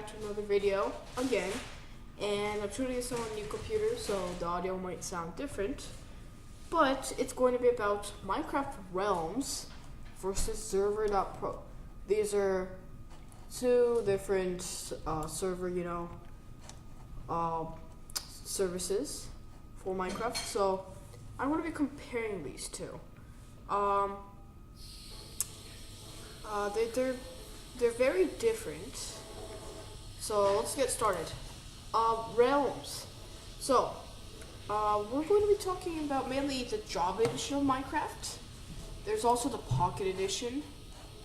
back to another video again, and I'm shooting this on a new computer, so the audio might sound different, but it's going to be about Minecraft Realms versus Server.pro. These are two different server, services for Minecraft, so I'm going to be comparing these two. They're very different. So let's get started. Realms. So we're going to be talking about mainly the Java edition of Minecraft. There's also the Pocket edition,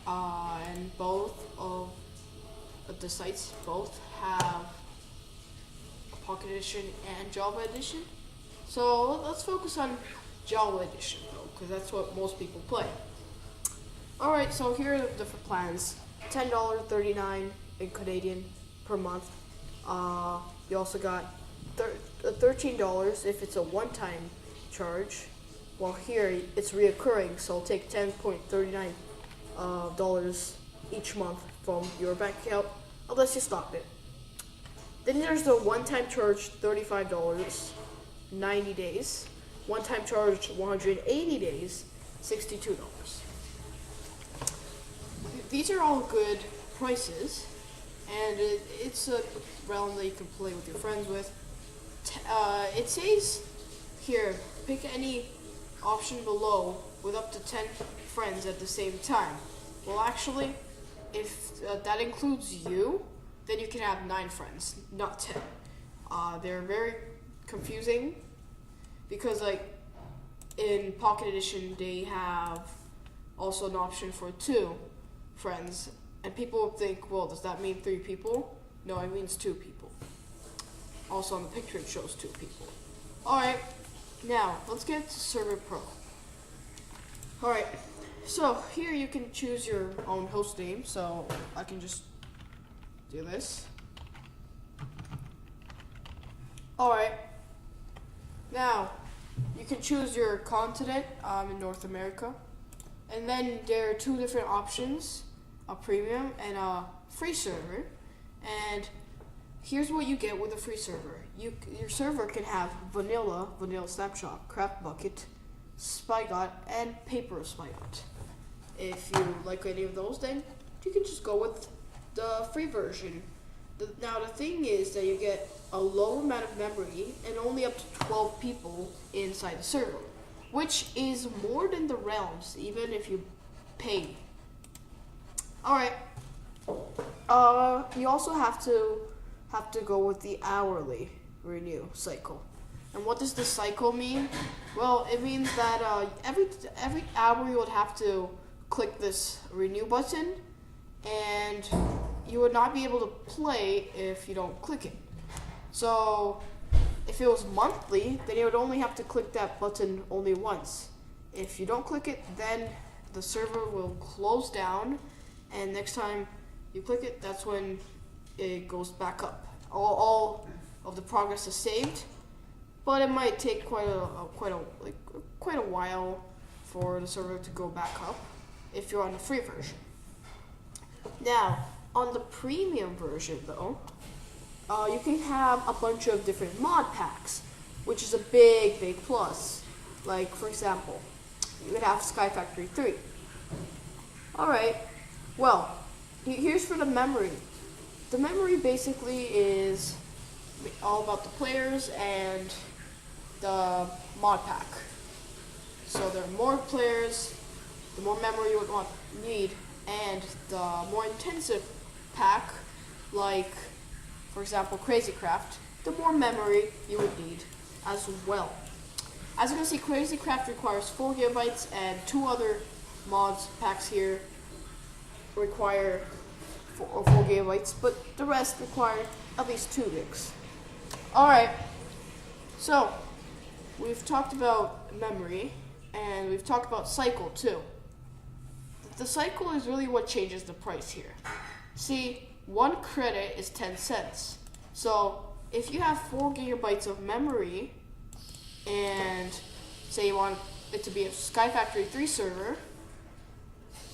and both of the sites both have a Pocket edition and Java edition. So let's focus on Java edition though, because that's what most people play. Alright, so here are the different plans. $10.39 in Canadian per month. You also got $13 if it's a one-time charge. While here it's reoccurring, so take $10.39 each month from your bank account, unless you stop it. Then there's the one-time charge, $35, 90 days. One-time charge, 180 days, $62. These are all good prices, and it's a realm that you can play with your friends with. It says here, pick any option below with up to 10 friends at the same time. Well, actually, if that includes you, then you can have 9 friends, not 10. They're very confusing because, like, in Pocket Edition, they have also an option for 2 friends, and people would think, well, does that mean 3 people? No, it means 2 people. Also on the picture it shows 2 people. Alright, now let's get to Server.pro. Alright, so here you can choose your own host name, so I can just do this. Alright, now you can choose your continent. In North America. And then there are 2 different options, a premium and a free server. And here's what you get with a free server. Your server can have vanilla snapshot, craft bucket, spygot, and paper spygot. If you like any of those, then you can just go with the free version. Now the thing is that you get a low amount of memory and only up to 12 people inside the server, which is more than the realms, even if you pay. Alright. You also have to go with the hourly renew cycle. And what does the cycle mean? Well, it means that every hour you would have to click this renew button, and you would not be able to play if you don't click it. So if it was monthly, then you would only have to click that button only once. If you don't click it, then the server will close down, and next time you click it, that's when it goes back up. All of the progress is saved, but it might take quite a while for the server to go back up if you're on the free version. Now, on the premium version though, you can have a bunch of different mod packs, which is a big plus. Like, for example, you could have Sky Factory 3. Alright, well, here's for the memory. The memory basically is all about the players and the mod pack. So there are more players, the more memory you would need, and the more intensive pack, like, for example, Crazy Craft, the more memory you would need as well. As you can see, Crazy Craft requires 4 GB, and 2 other mods packs here require 4 GB, but the rest require at least 2 gigs. Alright, so we've talked about memory, and we've talked about cycle too. The cycle is really what changes the price here. See, 1 credit is 10 cents. So if you have 4 GB of memory, and say you want it to be a Sky Factory 3 server,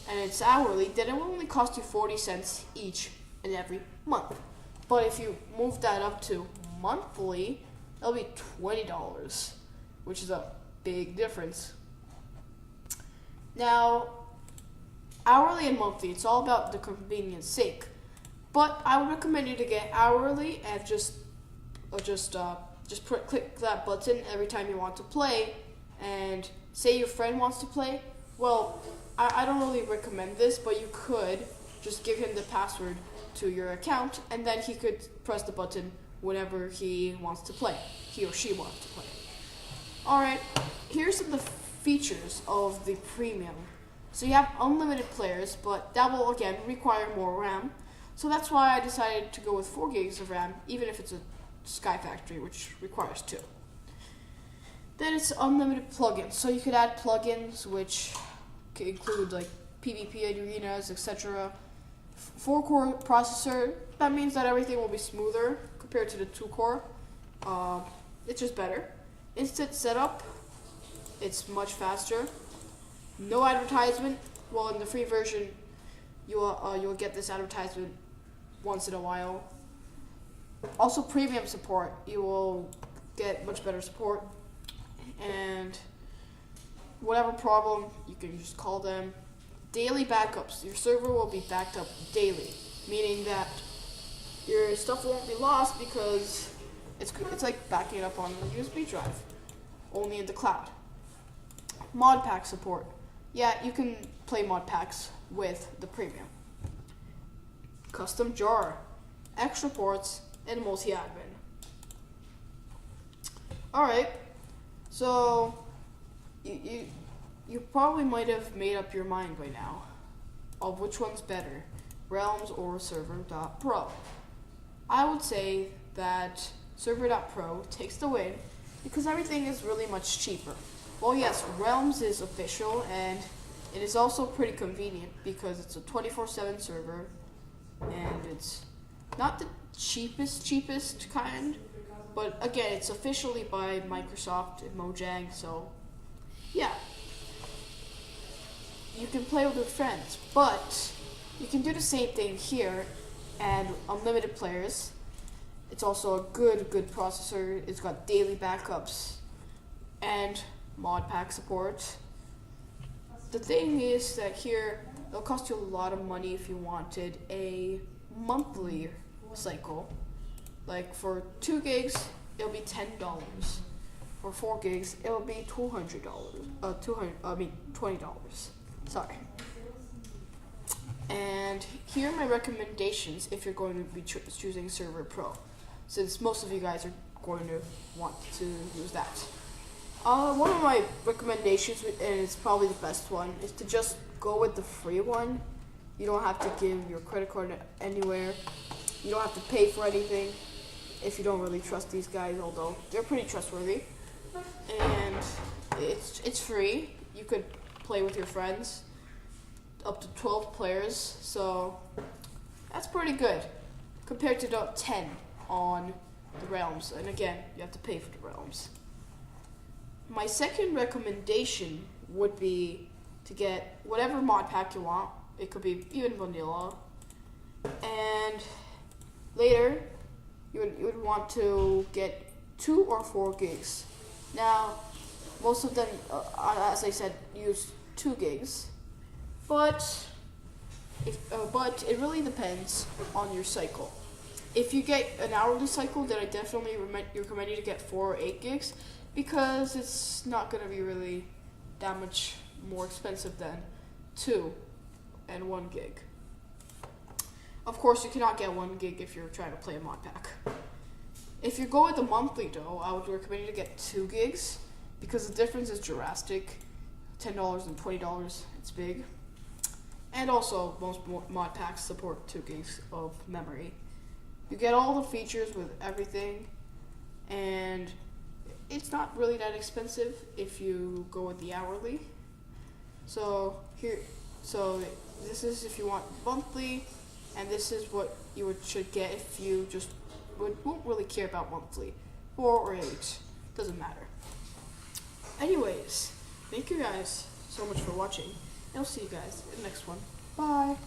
and it's hourly, then it will only cost you 40 cents each and every month. But if you move that up to monthly, it'll be $20, which is a big difference. Now, hourly and monthly, it's all about the convenience sake. But I would recommend you to get hourly and just click that button every time you want to play. And say your friend wants to play, well, I don't really recommend this, but you could just give him the password to your account, and then he could press the button whenever he wants to play, he or she wants to play. Alright, here's some of the features of the premium. So you have unlimited players, but that will again require more RAM. So that's why I decided to go with 4 gigs of RAM, even if it's a Sky Factory, which requires 2. Then it's unlimited plugins. So you could add plugins which could include like PvP arenas, etc. 4-core processor. That means that everything will be smoother compared to the 2-core. It's just better. Instant setup. It's much faster. No advertisement. Well, in the free version, you'll get this advertisement once in a while. Also, premium support. You will get much better support. And whatever problem, you can just call them. Daily backups. Your server will be backed up daily, meaning that your stuff won't be lost because it's like backing it up on a USB drive, only in the cloud. Mod pack support. Yeah, you can play mod packs with the premium. Custom jar, extra ports, and multi-admin. Alright, so you probably might have made up your mind by now of which one's better, Realms or Server.pro. I would say that Server.pro takes the win because everything is really much cheaper. Well, yes, Realms is official and it is also pretty convenient because it's a 24/7 server and it's not the cheapest kind, but again, it's officially by Microsoft and Mojang, so yeah. You can play with your friends, but you can do the same thing here and unlimited players. It's also a good processor. It's got daily backups and mod pack support. The thing is that here, it'll cost you a lot of money if you wanted a monthly cycle. Like for 2 gigs, it'll be $10. For 4 gigs, it'll be $20. Sorry. And here are my recommendations if you're going to be choosing Server.pro, since most of you guys are going to want to use that. One of my recommendations, and it's probably the best one, is to just go with the free one. You don't have to give your credit card anywhere. You don't have to pay for anything if you don't really trust these guys, although they're pretty trustworthy. And it's free. You could play with your friends, up to 12 players, so that's pretty good compared to the 10 on the Realms. And again, you have to pay for the Realms. My second recommendation would be to get whatever mod pack you want. It could be even vanilla. And later, you would want to get 2 or 4 gigs. Now, most of them, as I said, use 2 gigs. But it really depends on your cycle. If you get an hourly cycle, then I definitely recommend you to get 4 or 8 gigs because it's not going to be really that much more expensive than 2 and 1 gig. Of course, you cannot get 1 gig if you're trying to play a mod pack. If you go with the monthly though, I would recommend you to get 2 gigs because the difference is drastic. $10 and $20, it's big. And also, most mod packs support 2 gigs of memory. You get all the features with everything, and it's not really that expensive if you go with the hourly. So this is if you want monthly, and this is what you should get if you just won't really care about monthly. 4 or 8, doesn't matter. Anyways, thank you guys so much for watching, and I'll see you guys in the next one. Bye!